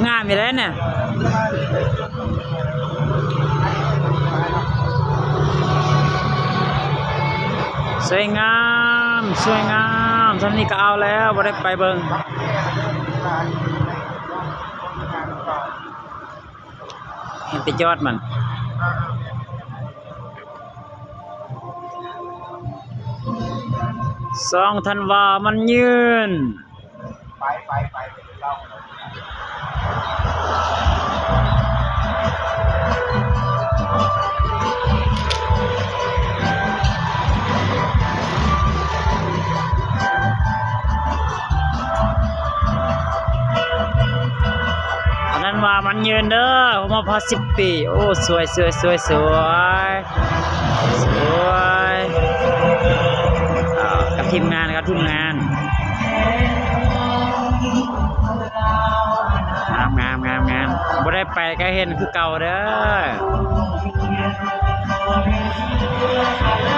งามอยู่แล้วเนี่ยสวยงามสวยงามท่านนี้ก็เอาแล้วบ่ได้ไปเบิ่งเห็นแต่ยอดมัน2 ธันวามันยืนไปเล่าว่ามันยืนเด้อผมมาพอ10 ปีโอ้สวยกับทีมงานครับทีมงานงามบ่ได้ไปก็เห็นคือเก่าเด้อ